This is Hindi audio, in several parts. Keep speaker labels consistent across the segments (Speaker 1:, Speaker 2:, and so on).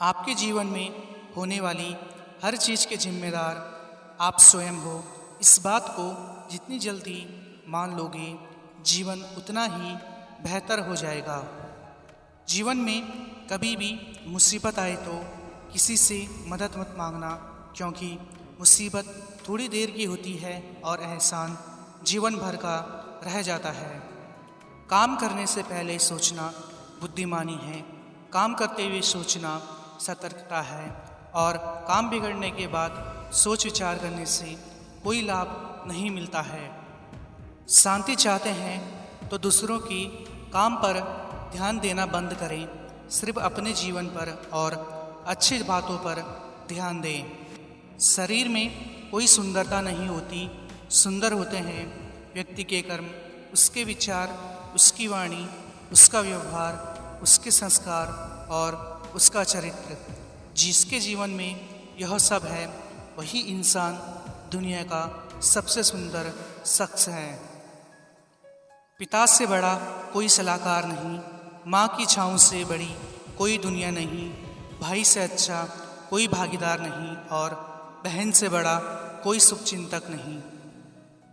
Speaker 1: आपके जीवन में होने वाली हर चीज़ के जिम्मेदार आप स्वयं हो। इस बात को जितनी जल्दी मान लोगे, जीवन उतना ही बेहतर हो जाएगा। जीवन में कभी भी मुसीबत आए तो किसी से मदद मत मांगना, क्योंकि मुसीबत थोड़ी देर की होती है और एहसान जीवन भर का रह जाता है। काम करने से पहले सोचना बुद्धिमानी है, काम करते हुए सोचना सतर्कता है, और काम बिगड़ने के बाद सोच विचार करने से कोई लाभ नहीं मिलता है। शांति चाहते हैं तो दूसरों की काम पर ध्यान देना बंद करें, सिर्फ अपने जीवन पर और अच्छी बातों पर ध्यान दें। शरीर में कोई सुंदरता नहीं होती, सुंदर होते हैं व्यक्ति के कर्म, उसके विचार, उसकी वाणी, उसका व्यवहार, उसके संस्कार और उसका चरित्र। जिसके जीवन में यह सब है वही इंसान दुनिया का सबसे सुंदर शख्स है। पिता से बड़ा कोई सलाहकार नहीं, माँ की छाँव से बड़ी कोई दुनिया नहीं, भाई से अच्छा कोई भागीदार नहीं और बहन से बड़ा कोई शुभचिंतक नहीं।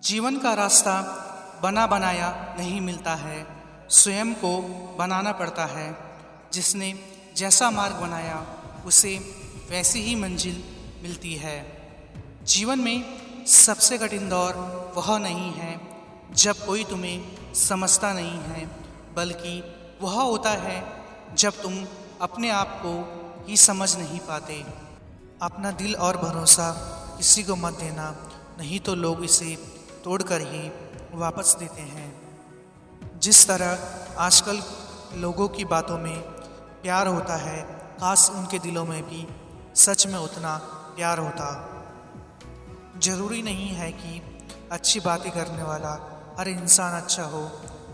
Speaker 1: जीवन का रास्ता बना बनाया नहीं मिलता है, स्वयं को बनाना पड़ता है। जिसने जैसा मार्ग बनाया उसे वैसी ही मंजिल मिलती है। जीवन में सबसे कठिन दौर वह नहीं है जब कोई तुम्हें समझता नहीं है, बल्कि वह होता है जब तुम अपने आप को ही समझ नहीं पाते। अपना दिल और भरोसा किसी को मत देना, नहीं तो लोग इसे तोड़कर ही वापस देते हैं। जिस तरह आजकल लोगों की बातों में प्यार होता है, काश उनके दिलों में भी सच में उतना प्यार होता। ज़रूरी नहीं है कि अच्छी बातें करने वाला हर इंसान अच्छा हो।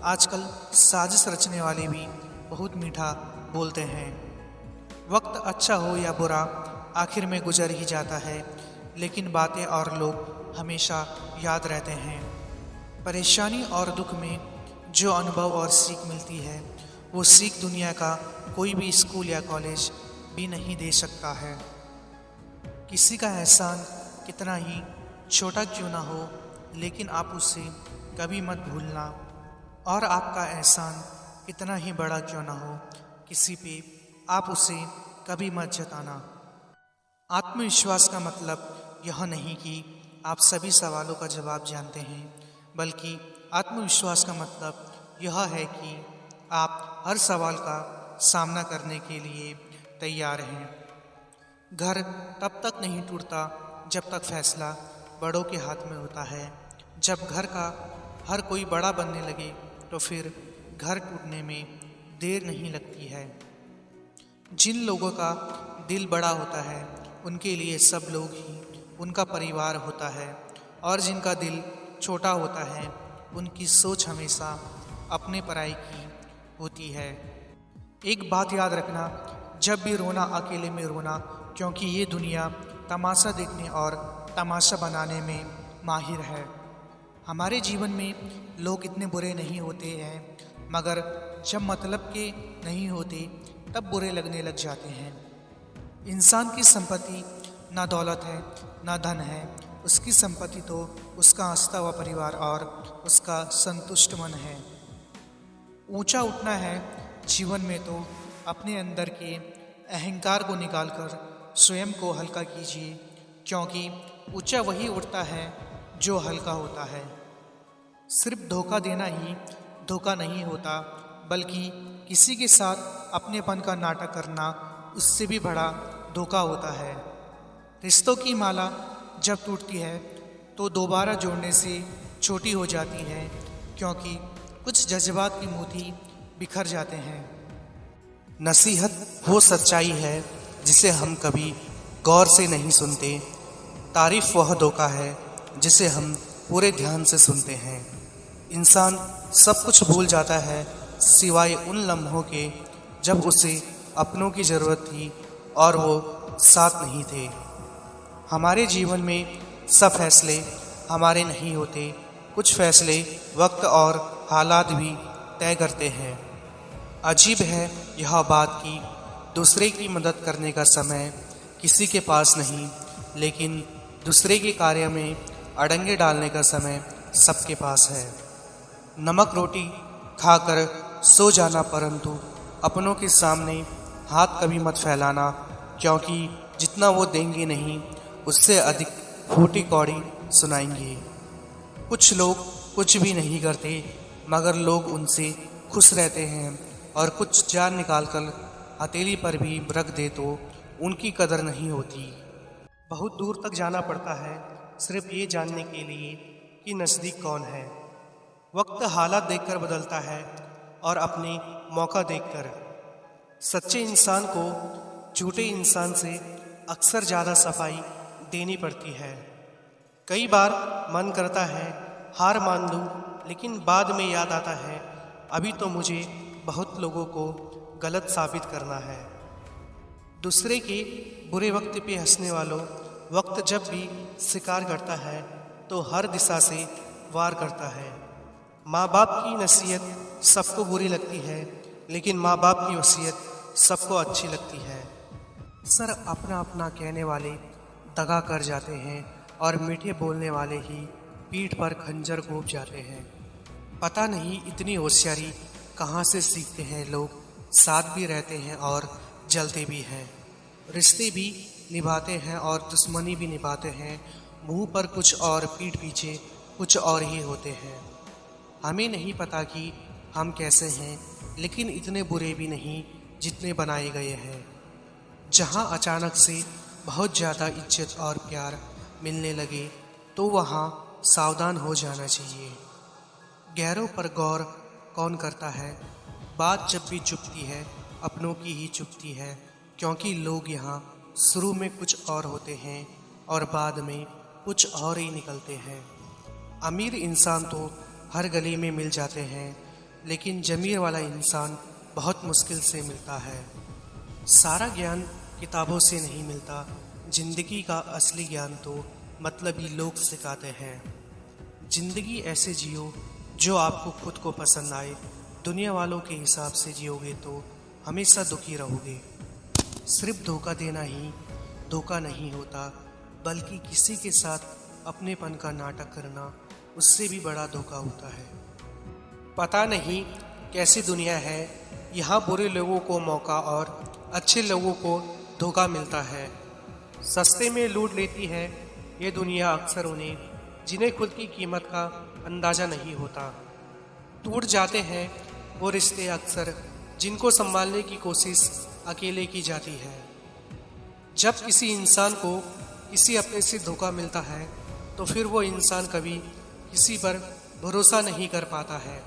Speaker 1: आजकल साजिश रचने वाले भी बहुत मीठा बोलते हैं। वक्त अच्छा हो या बुरा आखिर में गुजर ही जाता है, लेकिन बातें और लोग हमेशा याद रहते हैं। परेशानी और दुख में जो अनुभव और सीख मिलती है, वो सीख दुनिया का कोई भी स्कूल या कॉलेज भी नहीं दे सकता है। किसी का एहसान कितना ही छोटा क्यों ना हो, लेकिन आप उसे कभी मत भूलना, और आपका एहसान कितना ही बड़ा क्यों ना हो, किसी पे आप उसे कभी मत जताना। आत्मविश्वास का मतलब यह नहीं कि आप सभी सवालों का जवाब जानते हैं, बल्कि आत्मविश्वास का मतलब यह है कि आप हर सवाल का सामना करने के लिए तैयार हैं। घर तब तक नहीं टूटता जब तक फैसला बड़ों के हाथ में होता है। जब घर का हर कोई बड़ा बनने लगे तो फिर घर टूटने में देर नहीं लगती है। जिन लोगों का दिल बड़ा होता है उनके लिए सब लोग ही उनका परिवार होता है, और जिनका दिल छोटा होता है उनकी सोच हमेशा अपने पराई की होती है। एक बात याद रखना, जब भी रोना अकेले में रोना, क्योंकि ये दुनिया तमाशा देखने और तमाशा बनाने में माहिर है। हमारे जीवन में लोग इतने बुरे नहीं होते हैं, मगर जब मतलब के नहीं होते तब बुरे लगने लग जाते हैं। इंसान की संपत्ति ना दौलत है ना धन है, उसकी संपत्ति तो उसका हंसता हुआ परिवार और उसका संतुष्ट मन है। ऊंचा उठना है जीवन में तो अपने अंदर के अहंकार को निकालकर स्वयं को हल्का कीजिए, क्योंकि ऊंचा वही उठता है जो हल्का होता है। सिर्फ धोखा देना ही धोखा नहीं होता, बल्कि किसी के साथ अपनेपन का नाटक करना उससे भी बड़ा धोखा होता है। रिश्तों की माला जब टूटती है तो दोबारा जोड़ने से छोटी हो जाती है, क्योंकि कुछ जज्बात की मोती बिखर जाते हैं। नसीहत वो सच्चाई है जिसे हम कभी गौर से नहीं सुनते, तारीफ वह धोखा है जिसे हम पूरे ध्यान से सुनते हैं। इंसान सब कुछ भूल जाता है सिवाय उन लम्हों के जब उसे अपनों की ज़रूरत थी और वो साथ नहीं थे। हमारे जीवन में सब फैसले हमारे नहीं होते, कुछ फैसले वक्त और हालात भी तय करते हैं। अजीब है यह बात कि दूसरे की मदद करने का समय किसी के पास नहीं, लेकिन दूसरे के कार्य में अड़ंगे डालने का समय सबके पास है। नमक रोटी खाकर सो जाना, परंतु अपनों के सामने हाथ कभी मत फैलाना, क्योंकि जितना वो देंगे नहीं उससे अधिक फूटी कौड़ी सुनाएंगे। कुछ लोग कुछ भी नहीं करते मगर लोग उनसे खुश रहते हैं, और कुछ जान निकालकर हथेली पर भी रख दे तो उनकी कदर नहीं होती। बहुत दूर तक जाना पड़ता है सिर्फ ये जानने के लिए कि नज़दीक कौन है। वक्त हालात देखकर बदलता है और अपने मौका देखकर। सच्चे इंसान को झूठे इंसान से अक्सर ज़्यादा सफाई देनी पड़ती है। कई बार मन करता है हार मान लूं, लेकिन बाद में याद आता है अभी तो मुझे बहुत लोगों को गलत साबित करना है। दूसरे के बुरे वक्त पे हंसने वालों, वक्त जब भी शिकार करता है तो हर दिशा से वार करता है। माँ बाप की नसीहत सबको बुरी लगती है, लेकिन माँ बाप की वसीयत सबको अच्छी लगती है। सर अपना अपना कहने वाले दगा कर जाते हैं और मीठे बोलने वाले ही पीठ पर खंजर घोंप जाते हैं। पता नहीं इतनी होशियारी कहाँ से सीखते हैं लोग। साथ भी रहते हैं और जलते भी हैं, रिश्ते भी निभाते हैं और दुश्मनी भी निभाते हैं। मुंह पर कुछ और पीठ पीछे कुछ और ही होते हैं। हमें नहीं पता कि हम कैसे हैं, लेकिन इतने बुरे भी नहीं जितने बनाए गए हैं। जहाँ अचानक से बहुत ज़्यादा इज्जत और प्यार मिलने लगे तो वहाँ सावधान हो जाना चाहिए। गैरों पर गौर कौन करता है? बात जब भी चुभती है अपनों की ही चुभती है, क्योंकि लोग यहाँ शुरू में कुछ और होते हैं और बाद में कुछ और ही निकलते हैं। अमीर इंसान तो हर गली में मिल जाते हैं, लेकिन ज़मीर वाला इंसान बहुत मुश्किल से मिलता है। सारा ज्ञान किताबों से नहीं मिलता, जिंदगी का असली ज्ञान तो मतलबी लोग सिखाते हैं। जिंदगी ऐसे जियो जो आपको खुद को पसंद आए। दुनिया वालों के हिसाब से जियोगे तो हमेशा दुखी रहोगे। सिर्फ धोखा देना ही धोखा नहीं होता, बल्कि किसी के साथ अपनेपन का नाटक करना उससे भी बड़ा धोखा होता है। पता नहीं कैसी दुनिया है, यहाँ बुरे लोगों को मौका और अच्छे लोगों को धोखा मिलता है। सस्ते में लूट लेती है ये दुनिया अक्सर उन्हें, जिन्हें खुद की कीमत का अंदाज़ा नहीं होता। टूट जाते हैं वो रिश्ते अक्सर, जिनको संभालने की कोशिश अकेले की जाती है। जब किसी इंसान को किसी अपने से धोखा मिलता है तो फिर वो इंसान कभी किसी पर भरोसा नहीं कर पाता है।